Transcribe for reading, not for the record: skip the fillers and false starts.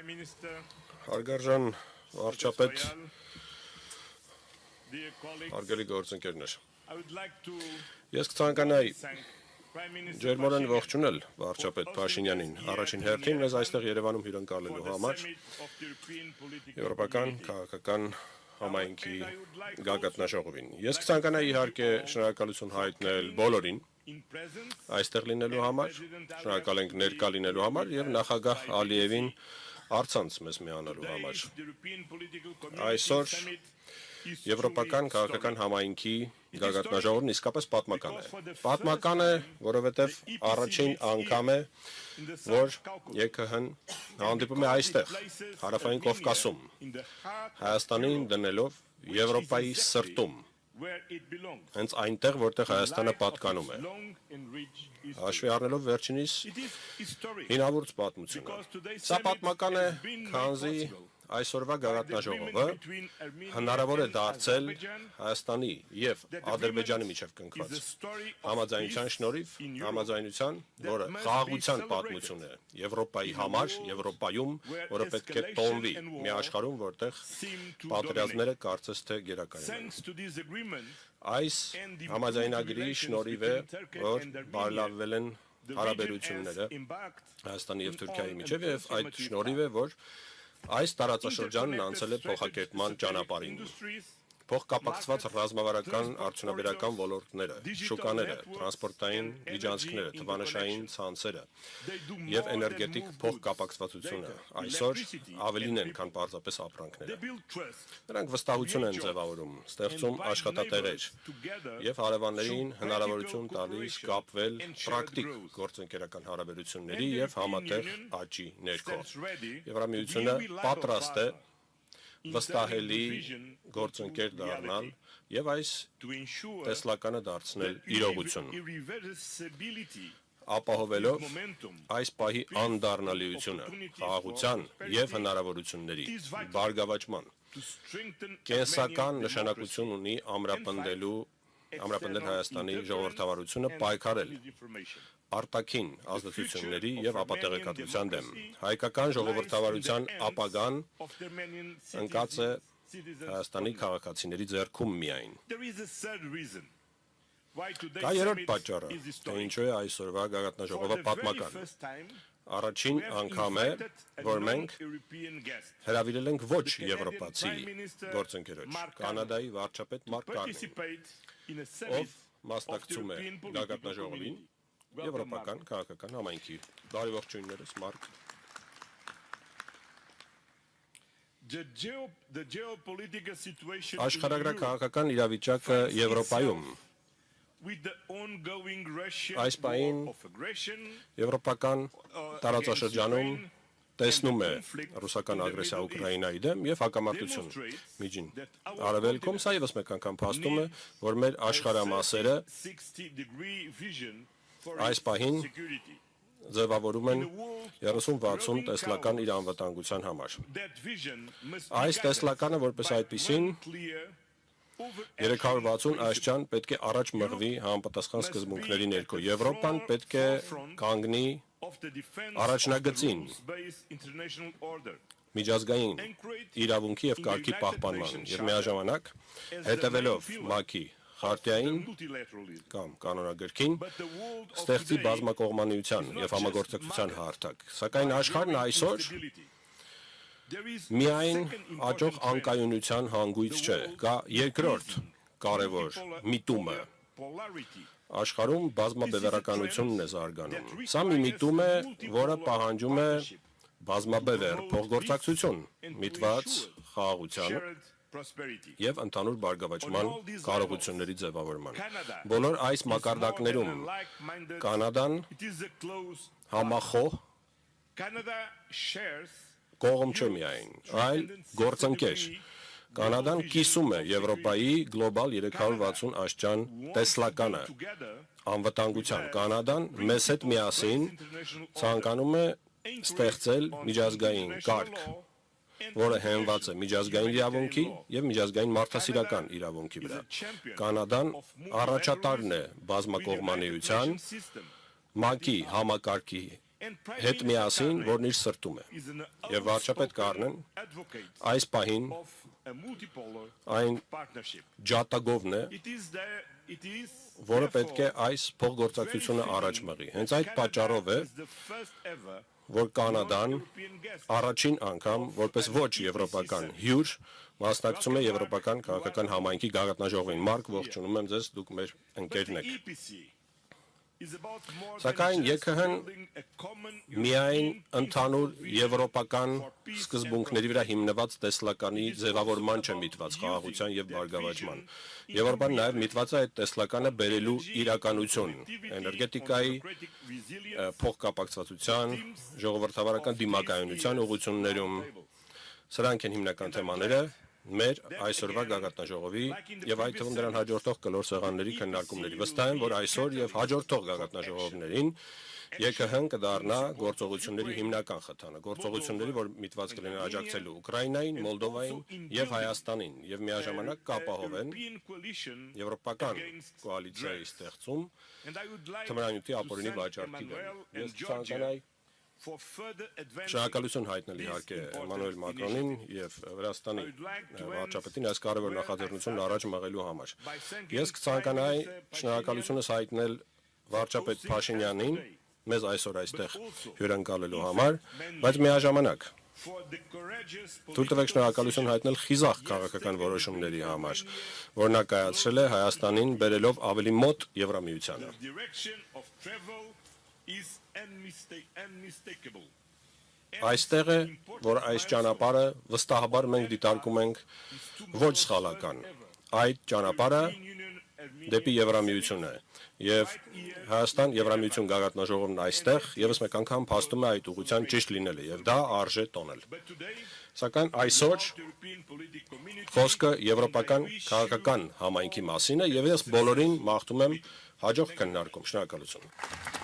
Հարգարժան վարչապետ, հարգելի գործընկերներ, ես կցանկանայի ջերմորեն ողջունել վարչապետ Փաշինյանին առաջին հերթին մեզ այստեղ Երևանում հյուրընկալելու համար Եվրոպական քաղաքական համայնքի գագաթնաժողովին։ Ես կցանկանայի իհարկե շնորհակալություն հայտնել բոլորին այստեղ լինելու համար, շնորհակալ ենք ներկա լինելու համար եւ նախագահ Ալիևին առցանց մեզ միանալու համար։ Այսօր Եվրոպական քաղաքական համայնքի գագաթնաժողովն իսկապես պատմական է։ Պատմական է, որովհետև առաջին անգամ է, որ ԵՔՀ-ն հանդիպում է այստեղ, Հարավային Կովկասում, Հայաստանին դնելով Եվրոպայի սրտում, հենց այնտեղ, որտեղ Հայաստանը պատկանում է, հաշվի առնելով վերջինիս հինավուրց պատմությունը։ Սա պատմական է, քանզի այսօրվա գագաթնաժողովը հնարավոր է դարձել Հայաստանի եւ Ադրբեջանի միջև կնքված համաձայնության շնորհիվ, համաձայնության, որը խաղաղության պատմություն է Եվրոպայի համար, Եվրոպայում, որը պետք է տոնվի մի աշխարհում, որտեղ պատերազմները կարծես թե գերակայում են։ Այս համաձայնագրի շնորհիվ է, որ բարելավվել են հարաբերությունները Հայաստանի եւ Թուրքիայի միջև եւ այդ շնորհիվ է, որ այս տարածաշրջանն անցել է փոխակերպման ճանապարհին։ Փոխկապակցված ռազմավարական արդյունաբերական ոլորտները, շուկաները, տրանսպորտային միջանցքները, թվանշային ցանցերը եւ էներգետիկ փոխկապակցվածությունը այսօր ավելին են, քան պարզապես ապրանքները։ Նրանք վստահություն են ձևավորում, ստեղծում աշխատատեղեր եւ հարևաններին հնարավորություն տալիս կապվել պրակտիկ գործընկերական հարաբերությունների եւ համատեղ աճի ներքո։ Եվրամիությունը պատրաստ է վստահելի գործընկեր դառնալ եւ այս տեսլականը դարձնել իրողություն, ապահովելով այս պահի անդառնալիությունը խաղաղության եւ հնարավորությունների բարգավաճման կենսական նշանակություն ունի ամրապնդել Հայաստանի ժողովրդավարությունը պայքարել արտաքին ազդեցությունների եւ ապատեղեկատվության դեմ։ Հայկական ժողովրդավարության ապագան ընկած է Հայաստանի քաղաքացիների ձեռքում միայն։ Կա երրորդ պատճառը, թե ինչու է այսօրվա գագաթնաժողովը պատմական։ Առաջին անգամ է, որ մենք հրավիրել ենք ոչ եվրոպացի գործընկերոջ, Կանադայի վարչապետ Մարկ Կարնին, ով մասնակցում է գագաթնաժողովին Եվրոպական քաղաքական համայնքի։ Բարի ողջույններս, Մարկ։ Աշխարհագրաքաղաքական իրավիճակը Եվրոպայում այս պահին եվրոպական տարածաշրջանում տեսնում է ռուսական ագրեսիա Ուկրաինայի դեմ եւ հակամարտություն միջին արևելքում, սա եւս մեկ անգամ փաստում է, որ մեր աշխարհամասերը այս պահին ձևավորում են 30-60 տեսլական իր անվտանգության համար։ Այս տեսլականը որպես այդպիսին 360 աստիճան պետք է առաջ մղվի համապատասխան սկզբունքների ներքո։ Եվրոպան պետք է կանգնի առաջնագծին միջազգային իրավունքի եւ կարգի պահպանման եւ միաժամանակ հետևելով ՄԱԿ-ի խարտիային կամ կանոնագրքին ստեղծի բազմակողմանիության եւ համագործակցության հարթակ։ Սակայն աշխարհն այսօր միայն աճող անկայունության հանգույց չէ, կա երկրորդ կարևոր միտումը։ Աշխարհում բազմաբևեռականությունն է զարգանում։ Սա մի միտում է, որը պահանջում է բազմաբևեռ փոխգործակցություն, միտված խաղաղության եւ ընդհանուր բարգավաճման կարողությունների ձևավորման։ Բոլոր այս մակարդակներում Կանադան համախոհ կողմ չէ միայն, այլ գործընկեր։ Կանադան կիսում է Եվրոպայի գլոբալ 360 աստիճան տեսլականը անվտանգության։ Կանադան մեզ հետ միասին ցանկանում է ստեղծել միջազգային կարգ, որը հենված է միջազգային իրավունքի եւ միջազգային մարդասիրական իրավունքի վրա։ Կանադան առաջատարն է բազմակողմանիության, ՄԱԿ-ի համակարգի հետ միասին, որն իր սրտում է։ Եվ վարչապետ Կարնեն այս պահին այն ջատագովն է, որը պետք է այս փոխգործակցությունը առաջ մղի։ Հենց այդ պատճառով է, որ Կանադան առաջին անգամ, որպես ոչ եվրոպական հյուր, մասնակցում է եվրոպական քաղաքական համայնքի գագաթնաժողովին։ Մարկ, ողջունում եմ ձեզ, դուք մեր ընկերն եք։ Սակայն ԵՔՀ-ն միայն ընդհանուր եվրոպական սկզբունքների վրա հիմնված տեսլականի ձևավորման չէ միտված խաղաղության եւ բարգավաճման։ Եվրոպան նաեւ միտված է այդ տեսլականը բերելու իրականություն, էներգետիկայի, փոխկապակցվածության, ժողովրդավարական դիմակայունության ուղղություններում։ Սրանք են հիմնական թեմաները մեր այսօրվա գագաթնաժողովի եւ այդ թվում դրան հաջորդող կլոր սեղանների քննարկումների։ Վստահ եմ, որ այսօր եւ հաջորդող գագաթնաժողովներին ԵՔՀ-ն կդառնա գործողությունների հիմնական խթանը, գործողությունների, որ միտված կլինեն աջակցելու Ուկրաինային, Մոլդովային եւ Հայաստանին եւ միաժամանակ կապահովեն եվրոպական կոալիցիայի ստեղծում թմրանյութի ապօրինի վաճառքի դեմ։ Ես ցանկանայի շնորհակալություն հայտնել իհարկե Էմանուել Մակրոնին եւ Վրաստանի վարչապետին այս կարևոր նախաձեռնությունն առաջ մղելու համար։ Ես կցանկանայի շնորհակալությունս հայտնել վարչապետ Փաշինյանին մեզ այսօր այստեղ հյուրընկալելու համար, բայց միաժամանակ թույլ տվեք շնորհակալություն հայտնել խիզախ քաղաքական որոշումների համար, որ նա կայացրել է Հայաստանին բերելով ավելի մոտ Եվրամիությանը։ Այստեղ է, որ այս ճանապարհը վստահաբար մենք դիտարկում ենք ոչ սխալական։ Այդ ճանապարհը դեպի Եվրամիություն է։ Եվ Հայաստան Եվրամիություն գագաթնաժողովն այստեղ եւս մեկ անգամ փաստում է այդ ուղղության ճիշտ լինելը եւ դա արժե տոնել։ Սակայն այսօր խոսքը եվրոպական քաղաքական համայնքի մասին է եւ ես բոլորին մաղթում եմ հաջող քննարկում։ Շնորհակալություն։